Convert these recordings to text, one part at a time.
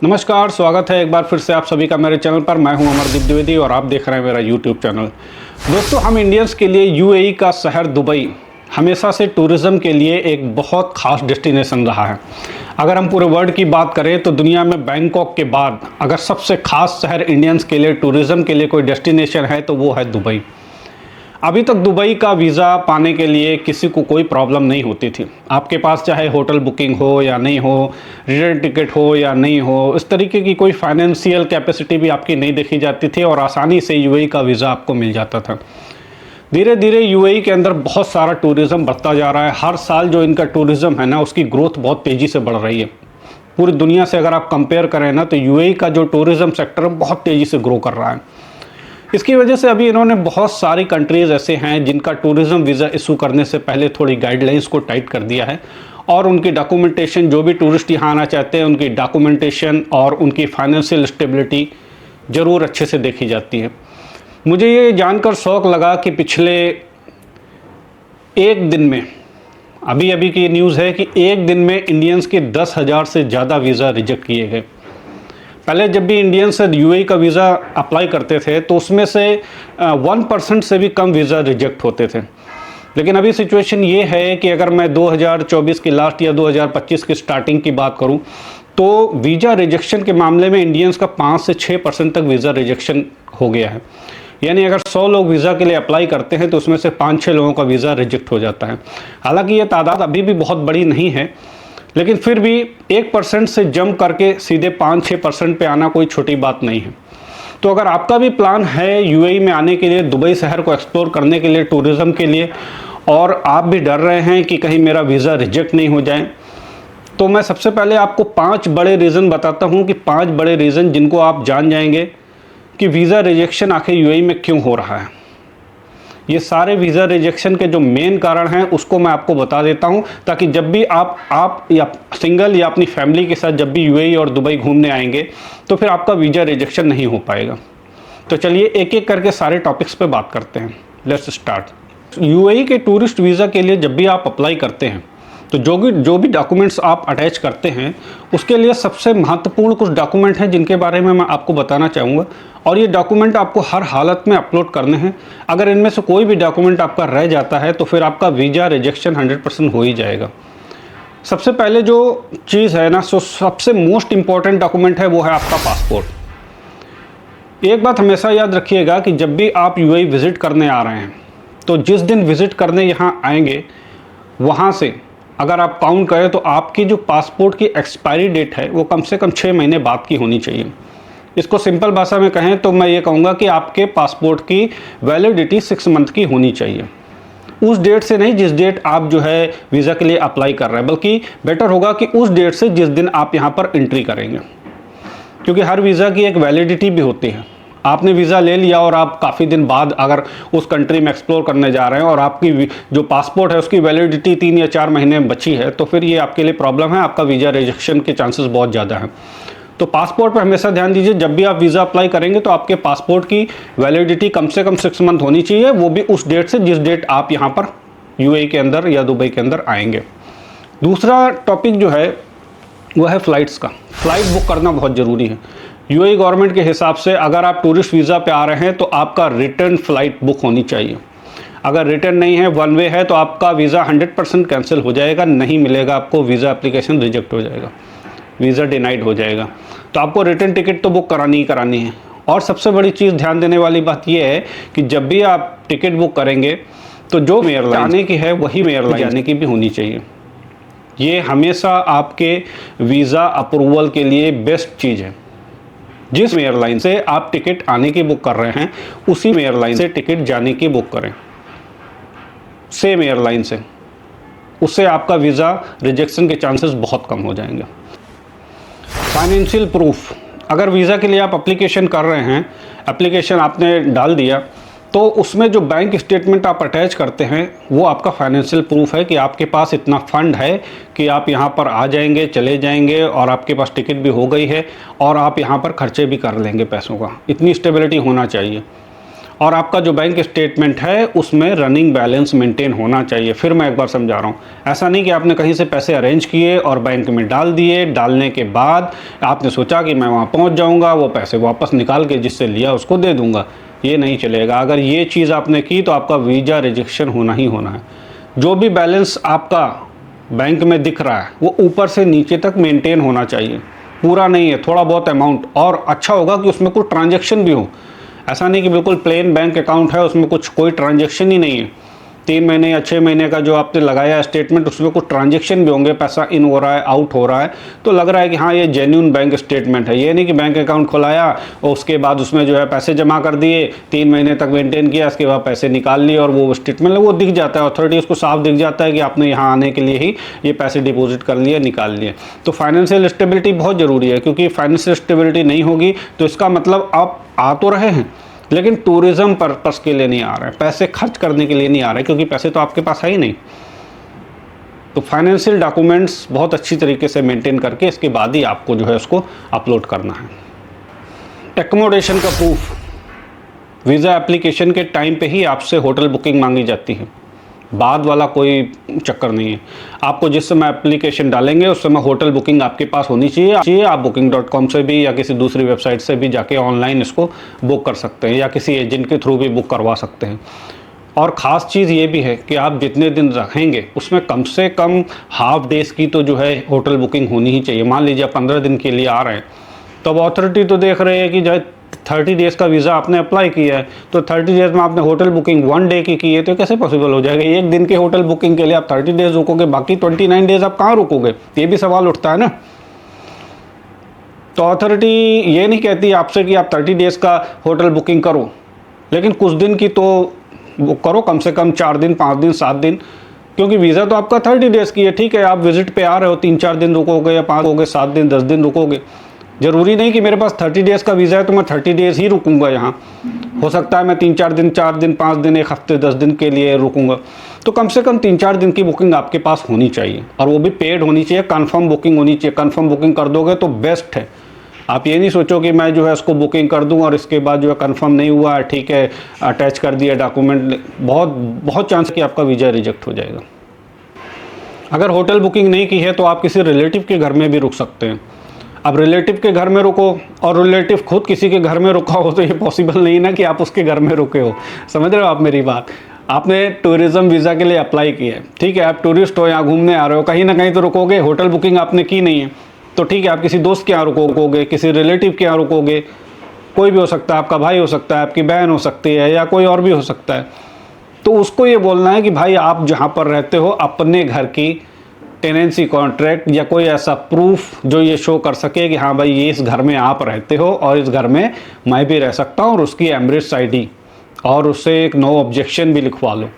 नमस्कार, स्वागत है एक बार फिर से आप सभी का मेरे चैनल पर। मैं हूं अमरदीप द्विवेदी और आप देख रहे हैं मेरा यूट्यूब चैनल। दोस्तों, हम इंडियंस के लिए यूएई का शहर दुबई हमेशा से टूरिज़्म के लिए एक बहुत ख़ास डेस्टिनेशन रहा है। अगर हम पूरे वर्ल्ड की बात करें तो दुनिया में बैंकॉक के बाद अगर सबसे ख़ास शहर इंडियंस के लिए टूरिज़्म के लिए कोई डेस्टिनेशन है तो वो है दुबई। अभी तक दुबई का वीज़ा पाने के लिए किसी को कोई प्रॉब्लम नहीं होती थी। आपके पास चाहे होटल बुकिंग हो या नहीं हो, रिटर्न टिकट हो या नहीं हो, इस तरीके की कोई फाइनेंशियल कैपेसिटी भी आपकी नहीं देखी जाती थी और आसानी से यूएई का वीज़ा आपको मिल जाता था। धीरे धीरे यूएई के अंदर बहुत सारा टूरिज़्म बढ़ता जा रहा है। हर साल जो इनका टूरिज़्म है ना, उसकी ग्रोथ बहुत तेज़ी से बढ़ रही है। पूरी दुनिया से अगर आप कंपेयर करें ना, तो यूएई का जो टूरिज़्म सेक्टर है बहुत तेज़ी से ग्रो कर रहा है। इसकी वजह से अभी इन्होंने बहुत सारी कंट्रीज़ ऐसे हैं जिनका टूरिज़्म वीज़ा इशू करने से पहले थोड़ी गाइडलाइंस को टाइट कर दिया है और उनकी डॉक्यूमेंटेशन, जो भी टूरिस्ट यहाँ आना चाहते हैं, उनकी डॉक्यूमेंटेशन और उनकी फाइनेंशियल स्टेबिलिटी ज़रूर अच्छे से देखी जाती है। मुझे ये जानकर शौक़ लगा कि पिछले एक दिन में, अभी की न्यूज़ है कि एक दिन में इंडियंस के 10,000 से ज़्यादा वीज़ा रिजेक्ट किए गए। पहले जब भी इंडियंस यूएई का वीज़ा अप्लाई करते थे तो उसमें से 1% से भी कम वीज़ा रिजेक्ट होते थे। लेकिन अभी सिचुएशन ये है कि अगर मैं 2024 की लास्ट या 2025 की स्टार्टिंग की बात करूं तो वीज़ा रिजेक्शन के मामले में इंडियंस का 5 से 6% तक वीज़ा रिजेक्शन हो गया है। यानी अगर 100 लोग वीज़ा के लिए अप्लाई करते हैं तो उसमें से 5-6 लोगों का वीज़ा रिजेक्ट हो जाता है। हालांकि ये तादाद अभी भी बहुत बड़ी नहीं है, लेकिन फिर भी 1% से जंप करके सीधे 5-6% पे आना कोई छोटी बात नहीं है। तो अगर आपका भी प्लान है यूएई में आने के लिए, दुबई शहर को एक्सप्लोर करने के लिए, टूरिज़्म के लिए, और आप भी डर रहे हैं कि कहीं मेरा वीज़ा रिजेक्ट नहीं हो जाए, तो मैं सबसे पहले आपको 5 बड़े रीज़न बताता हूँ कि 5 बड़े रीज़न जिनको आप जान जाएंगे कि वीज़ा रिजेक्शन आखिर यूएई में क्यों हो रहा है। ये सारे वीज़ा रिजेक्शन के जो मेन कारण हैं उसको मैं आपको बता देता हूं, ताकि जब भी आप या सिंगल या अपनी फैमिली के साथ जब भी यूएई और दुबई घूमने आएंगे तो फिर आपका वीज़ा रिजेक्शन नहीं हो पाएगा। तो चलिए एक एक करके सारे टॉपिक्स पे बात करते हैं। Let's start. यूएई के टूरिस्ट वीज़ा के लिए जब भी आप अप्लाई करते हैं तो जो भी डॉक्यूमेंट्स आप अटैच करते हैं उसके लिए सबसे महत्वपूर्ण कुछ डॉक्यूमेंट हैं जिनके बारे में मैं आपको बताना चाहूँगा, और ये डॉक्यूमेंट आपको हर हालत में अपलोड करने हैं। अगर इनमें से कोई भी डॉक्यूमेंट आपका रह जाता है तो फिर आपका वीज़ा रिजेक्शन 100% हो ही जाएगा। सबसे पहले जो चीज़ है ना, सबसे मोस्ट इम्पॉर्टेंट डॉक्यूमेंट है वो है आपका पासपोर्ट। एक बात हमेशा याद रखिएगा कि जब भी आप यूएई विज़िट करने आ रहे हैं तो जिस दिन विज़िट करने यहाँ आएंगे वहाँ से अगर आप काउंट करें तो आपकी जो पासपोर्ट की एक्सपायरी डेट है वो कम से कम 6 महीने बाद की होनी चाहिए। इसको सिंपल भाषा में कहें तो मैं ये कहूँगा कि आपके पासपोर्ट की वैलिडिटी 6 मंथ की होनी चाहिए। उस डेट से नहीं जिस डेट आप जो है वीज़ा के लिए अप्लाई कर रहे हैं, बल्कि बेटर होगा कि उस डेट से जिस दिन आप यहाँ पर एंट्री करेंगे, क्योंकि हर वीज़ा की एक वैलिडिटी भी होती है। आपने वीज़ा ले लिया और आप काफ़ी दिन बाद अगर उस कंट्री में एक्सप्लोर करने जा रहे हैं और आपकी जो पासपोर्ट है उसकी वैलिडिटी 3 या 4 महीने में बची है, तो फिर ये आपके लिए प्रॉब्लम है। आपका वीज़ा रिजेक्शन के चांसेस बहुत ज़्यादा हैं। तो पासपोर्ट पर हमेशा ध्यान दीजिए, जब भी आप वीज़ा अप्लाई करेंगे तो आपके पासपोर्ट की वैलिडिटी कम से कम 6 मंथ होनी चाहिए, वो भी उस डेट से जिस डेट आप यहाँ पर यूएई के अंदर या दुबई के अंदर आएंगे। दूसरा टॉपिक जो है वो है फ़्लाइट्स का। फ़्लाइट बुक करना बहुत ज़रूरी है। यूएई गवर्नमेंट के हिसाब से अगर आप टूरिस्ट वीज़ा पे आ रहे हैं तो आपका रिटर्न फ़्लाइट बुक होनी चाहिए। अगर रिटर्न नहीं है, वन वे है, तो आपका वीज़ा 100% कैंसिल हो जाएगा, नहीं मिलेगा आपको, वीज़ा एप्लीकेशन रिजेक्ट हो जाएगा, वीज़ा डिनाइड हो जाएगा। तो आपको रिटर्न टिकट तो बुक करानी ही करानी है। और सबसे बड़ी चीज़ ध्यान देने वाली बात यह है कि जब भी आप टिकट बुक करेंगे तो जो एयरलाइन आने की है वही एयरलाइन जाने की भी होनी चाहिए। ये हमेशा आपके वीज़ा अप्रूवल के लिए बेस्ट चीज़ है। जिस एयरलाइन से आप टिकट आने की बुक कर रहे हैं उसी एयरलाइन से टिकट जाने की बुक करें, सेम एयरलाइन से। उससे आपका वीज़ा रिजेक्शन के चांसेस बहुत कम हो जाएंगे। फाइनेंशियल प्रूफ, अगर वीज़ा के लिए आप एप्लीकेशन कर रहे हैं, एप्लीकेशन आपने डाल दिया, तो उसमें जो बैंक स्टेटमेंट आप अटैच करते हैं वो आपका फाइनेंशियल प्रूफ है कि आपके पास इतना फ़ंड है कि आप यहाँ पर आ जाएंगे, चले जाएंगे, और आपके पास टिकट भी हो गई है और आप यहाँ पर खर्चे भी कर लेंगे पैसों का। इतनी स्टेबिलिटी होना चाहिए। और आपका जो बैंक स्टेटमेंट है उसमें रनिंग बैलेंस मेंटेन होना चाहिए। फिर मैं एक बार समझा रहा हूँ, ऐसा नहीं कि आपने कहीं से पैसे अरेंज किए और बैंक में डाल दिए, डालने के बाद आपने सोचा कि मैं वहाँ पहुँच जाऊँगा, वो पैसे वापस निकाल के जिससे लिया उसको दे दूँगा। ये नहीं चलेगा। अगर ये चीज़ आपने की तो आपका वीज़ा रिजेक्शन होना ही होना है। जो भी बैलेंस आपका बैंक में दिख रहा है वो ऊपर से नीचे तक मेंटेन होना चाहिए, पूरा नहीं है, थोड़ा बहुत अमाउंट। और अच्छा होगा कि उसमें कुछ ट्रांजैक्शन भी हो। ऐसा नहीं कि बिल्कुल प्लेन बैंक अकाउंट है, उसमें कोई ट्रांजैक्शन ही नहीं है। 3 महीने या 6 महीने का जो आपने लगाया स्टेटमेंट, उसमें कुछ ट्रांजैक्शन भी होंगे, पैसा इन हो रहा है, आउट हो रहा है, तो लग रहा है कि हाँ ये जेन्युइन बैंक स्टेटमेंट है। ये नहीं कि बैंक अकाउंट खुलाया और उसके बाद उसमें जो है पैसे जमा कर दिए, 3 महीने तक मेंटेन किया, उसके बाद पैसे निकाल लिए और वो स्टेटमेंट वो दिख जाता है, अथॉरिटी उसको साफ दिख जाता है कि आपने यहाँ आने के लिए ही ये पैसे डिपॉजिट कर लिए, निकाल लिए। तो फाइनेंशियल स्टेबिलिटी बहुत ज़रूरी है, क्योंकि फाइनेंशियल स्टेबिलिटी नहीं होगी तो इसका मतलब आप आ तो रहे हैं लेकिन टूरिज्म पर्पस के लिए नहीं आ रहे हैं, पैसे खर्च करने के लिए नहीं आ रहे, क्योंकि पैसे तो आपके पास है ही नहीं। तो फाइनेंशियल डॉक्यूमेंट्स बहुत अच्छी तरीके से मेंटेन करके इसके बाद ही आपको जो है उसको अपलोड करना है। एकोमोडेशन का प्रूफ, वीज़ा एप्लीकेशन के टाइम पे ही आपसे होटल बुकिंग मांगी जाती है, बाद वाला कोई चक्कर नहीं है। आपको जिस समय एप्लीकेशन डालेंगे उस समय होटल बुकिंग आपके पास होनी चाहिए। आप booking.com से भी या किसी दूसरी वेबसाइट से भी जाके ऑनलाइन इसको बुक कर सकते हैं या किसी एजेंट के थ्रू भी बुक करवा सकते हैं। और ख़ास चीज़ ये भी है कि आप जितने दिन रखेंगे उसमें कम से कम हाफ डेज़ की तो जो है होटल बुकिंग होनी ही चाहिए। मान लीजिए आप 15 दिन के लिए आ रहे हैं, तो अब अथॉरिटी तो देख रहे हैं कि जो 30 डेज़ का वीज़ा आपने अप्लाई किया है, तो 30 डेज़ में आपने होटल बुकिंग 1 डे की है, तो कैसे पॉसिबल हो जाएगा? एक दिन के होटल बुकिंग के लिए आप 30 डेज़ रुकोगे, बाकी 29 डेज़ आप कहाँ रुकोगे? ये भी सवाल उठता है ना। तो अथॉरिटी ये नहीं कहती आपसे कि आप 30 डेज़ का होटल बुकिंग करो, लेकिन कुछ दिन की तो बुक करो, कम से कम 4 दिन, 5 दिन, 7 दिन, क्योंकि वीज़ा तो आपका 30 डेज़ की है। ठीक है, आप विजिट पे आ रहे हो, 3-4 दिन रुकोगे या 5 रुकोगे, 7 दिन, 10 दिन रुकोगे। ज़रूरी नहीं कि मेरे पास 30 डेज़ का वीज़ा है तो मैं 30 डेज़ ही रुकूंगा यहाँ। हो सकता है मैं 3-4 दिन, 4 दिन, 5 दिन, 1 हफ्ते, 10 दिन के लिए रुकूंगा। तो कम से कम 3-4 दिन की बुकिंग आपके पास होनी चाहिए, और वो भी पेड होनी चाहिए, कंफर्म बुकिंग होनी चाहिए। कंफर्म बुकिंग कर दोगे तो बेस्ट है। आप ये नहीं सोचो कि मैं जो है उसको बुकिंग कर दूं और इसके बाद जो है कंफर्म नहीं हुआ, ठीक है, अटैच कर दिया डॉक्यूमेंट, बहुत चांस है कि आपका वीज़ा रिजेक्ट हो जाएगा। अगर होटल बुकिंग नहीं की है तो आप किसी रिलेटिव के घर में भी रुक सकते हैं। अब रिलेटिव के घर में रुको और रिलेटिव खुद किसी के घर में रुका हो तो ये पॉसिबल नहीं ना कि आप उसके घर में रुके हो। समझ रहे हो आप मेरी बात? आपने टूरिज़्म वीज़ा के लिए अप्लाई किया है, ठीक है, आप टूरिस्ट हो, यहाँ घूमने आ रहे हो, कहीं ना कहीं तो रुकोगे। होटल बुकिंग आपने की नहीं है तो ठीक है, आप किसी दोस्त के यहाँ रुकोगे, किसी रिलेटिव के यहाँ रुकोगे, कोई भी हो सकता है, आपका भाई हो सकता है, आपकी बहन हो सकती है, या कोई और भी हो सकता है। तो उसको ये बोलना है कि भाई आप जहाँ पर रहते हो अपने घर की टेनेंसी कॉन्ट्रैक्ट या कोई ऐसा प्रूफ जो ये शो कर सके कि हाँ भाई ये इस घर में आप रहते हो और इस घर में मैं भी रह सकता हूँ, और उसकी एमरेट्स आईडी और उससे एक नो ऑब्जेक्शन भी लिखवा लो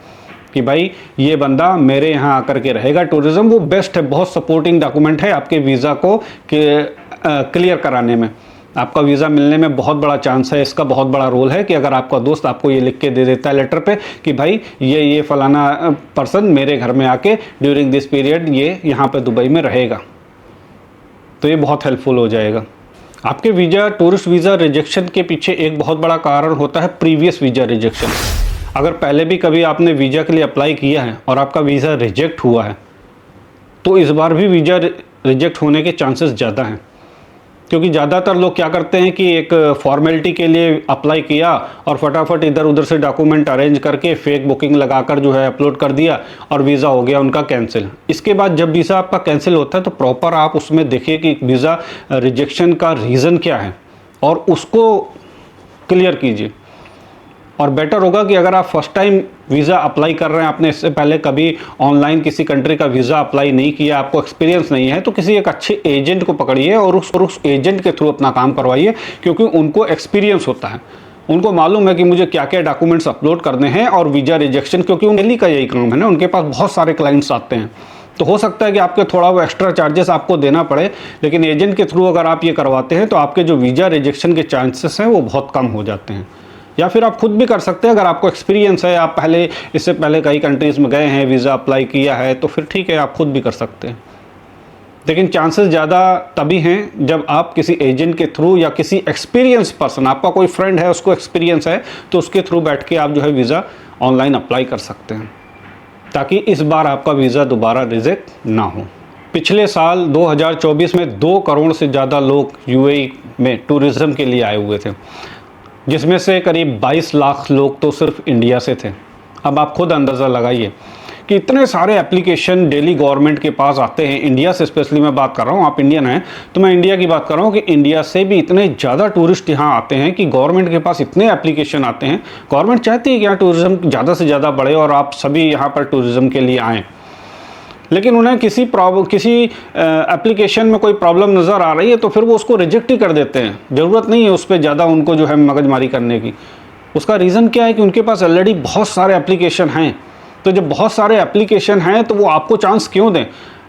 कि भाई ये बंदा मेरे यहाँ आकर के रहेगा। टूरिज़्म वो बेस्ट है, बहुत सपोर्टिंग डॉक्यूमेंट है आपके वीज़ा को क्लियर कराने में। आपका वीज़ा मिलने में बहुत बड़ा चांस है। इसका बहुत बड़ा रोल है कि अगर आपका दोस्त आपको ये लिख के दे देता है लेटर पे कि भाई ये फलाना पर्सन मेरे घर में आके ड्यूरिंग दिस पीरियड ये यहाँ पे दुबई में रहेगा, तो ये बहुत हेल्पफुल हो जाएगा। आपके वीज़ा, टूरिस्ट वीज़ा रिजेक्शन के पीछे एक बहुत बड़ा कारण होता है प्रीवियस वीज़ा रिजेक्शन। अगर पहले भी कभी आपने वीज़ा के लिए अप्लाई किया है और आपका वीज़ा रिजेक्ट हुआ है तो इस बार भी वीज़ा रिजेक्ट होने के चांसेस ज़्यादा हैं, क्योंकि ज़्यादातर लोग क्या करते हैं कि एक फॉर्मेलिटी के लिए अप्लाई किया और फटाफट इधर उधर से डॉक्यूमेंट अरेंज करके फेक बुकिंग लगाकर जो है अपलोड कर दिया और वीज़ा हो गया उनका कैंसिल। इसके बाद जब वीज़ा आपका कैंसिल होता है तो प्रॉपर आप उसमें देखिए कि वीज़ा रिजेक्शन का रीज़न क्या है और उसको क्लियर कीजिए। और बेटर होगा कि अगर आप फर्स्ट टाइम वीज़ा अप्लाई कर रहे हैं, आपने इससे पहले कभी ऑनलाइन किसी कंट्री का वीज़ा अप्लाई नहीं किया, आपको एक्सपीरियंस नहीं है, तो किसी एक अच्छे एजेंट को पकड़िए और उस एजेंट के थ्रू अपना काम करवाइए, क्योंकि उनको एक्सपीरियंस होता है, उनको मालूम है कि मुझे क्या क्या डॉक्यूमेंट्स अपलोड करने हैं। और वीज़ा रिजेक्शन, क्योंकि डेली का यही काम है ना, उनके पास बहुत सारे क्लाइंट्स आते हैं, तो हो सकता है कि आपके थोड़ा वो एक्स्ट्रा चार्जेस आपको देना पड़े, लेकिन एजेंट के थ्रू अगर आप ये करवाते हैं तो आपके जो वीज़ा रिजेक्शन के चांसेस हैं वो बहुत कम हो जाते हैं। या फिर आप खुद भी कर सकते हैं, अगर आपको एक्सपीरियंस है, आप इससे पहले कई कंट्रीज़ में गए हैं, वीज़ा अप्लाई किया है, तो फिर ठीक है, आप खुद भी कर सकते हैं। लेकिन चांसेस ज़्यादा तभी हैं जब आप किसी एजेंट के थ्रू या किसी एक्सपीरियंस पर्सन, आपका कोई फ्रेंड है उसको एक्सपीरियंस है, तो उसके थ्रू बैठ के आप जो है वीज़ा ऑनलाइन अप्लाई कर सकते हैं, ताकि इस बार आपका वीज़ा दोबारा रिजेक्ट ना हो। पिछले साल 2024 में 2 करोड़ से ज़्यादा लोग यूएई में टूरिज़्म के लिए आए हुए थे, जिसमें से करीब 22 लाख लोग तो सिर्फ इंडिया से थे। अब आप खुद अंदाज़ा लगाइए कि इतने सारे एप्लीकेशन डेली गवर्नमेंट के पास आते हैं, इंडिया से स्पेशली मैं बात कर रहा हूँ, आप इंडियन हैं तो मैं इंडिया की बात कर रहा हूँ कि इंडिया से भी इतने ज़्यादा टूरिस्ट यहाँ आते हैं कि गवर्नमेंट के पास इतने एप्लीकेशन आते हैं। गवर्नमेंट चाहती है कि यहाँ टूरिज़्म ज़्यादा से ज़्यादा बढ़े और आप सभी यहाँ पर टूरिज़्म के लिए आएँ, लेकिन उन्हें किसी एप्लीकेशन में कोई प्रॉब्लम नज़र आ रही है तो फिर वो उसको रिजेक्ट ही कर देते हैं। ज़रूरत नहीं है उस पर ज़्यादा उनको जो है मगजमारी करने की। उसका रीज़न क्या है कि उनके पास ऑलरेडी बहुत सारे एप्लीकेशन हैं। तो जब बहुत सारे एप्लीकेशन हैं तो वो आपको चांस क्यों दें?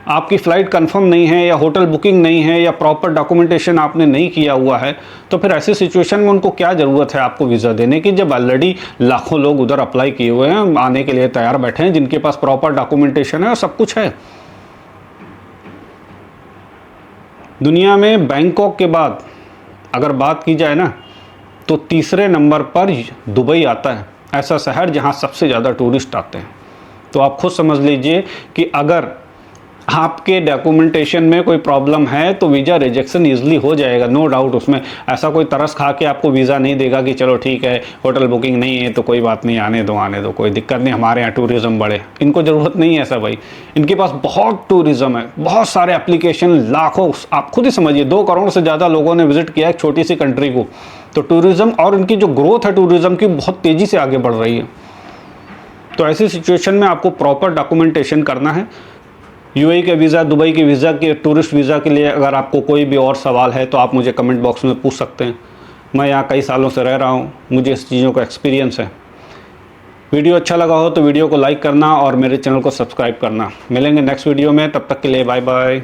आपकी फ़्लाइट कंफर्म नहीं है या होटल बुकिंग नहीं है या प्रॉपर डॉक्यूमेंटेशन आपने नहीं किया हुआ है, तो फिर ऐसी सिचुएशन में उनको क्या ज़रूरत है आपको वीज़ा देने की, जब ऑलरेडी लाखों लोग उधर अप्लाई किए हुए हैं, आने के लिए तैयार बैठे हैं, जिनके पास प्रॉपर डॉक्यूमेंटेशन है और सब कुछ है। दुनिया में बैंकॉक के बाद अगर बात की जाए ना, तो तीसरे नंबर पर दुबई आता है, ऐसा शहर जहाँ सबसे ज़्यादा टूरिस्ट आते हैं। तो आप खुद समझ लीजिए कि अगर आपके डॉक्यूमेंटेशन में कोई प्रॉब्लम है तो वीज़ा रिजेक्शन ईजिली हो जाएगा, नो डाउट। उसमें ऐसा कोई तरस खा के आपको वीज़ा नहीं देगा कि चलो ठीक है होटल बुकिंग नहीं है तो कोई बात नहीं, आने दो कोई दिक्कत नहीं, हमारे यहाँ टूरिज़्म बढ़े। इनको ज़रूरत नहीं है ऐसा भाई, इनके पास बहुत टूरिज़्म है, बहुत सारे एप्लीकेशन, लाखों, आप खुद ही समझिए 2 करोड़ से ज़्यादा लोगों ने विज़िट किया एक छोटी सी कंट्री को। तो टूरिज़्म और इनकी जो ग्रोथ है टूरिज़्म की बहुत तेज़ी से आगे बढ़ रही है। तो ऐसी सिचुएशन में आपको प्रॉपर डॉक्यूमेंटेशन करना है। यूएई के वीज़ा, दुबई के वीज़ा के, टूरिस्ट वीज़ा के लिए अगर आपको कोई भी और सवाल है तो आप मुझे कमेंट बॉक्स में पूछ सकते हैं। मैं यहाँ कई सालों से रह रहा हूँ, मुझे इस चीज़ों का एक्सपीरियंस है। वीडियो अच्छा लगा हो तो वीडियो को लाइक करना और मेरे चैनल को सब्सक्राइब करना। मिलेंगे नेक्स्ट वीडियो में, तब तक के लिए बाय बाय।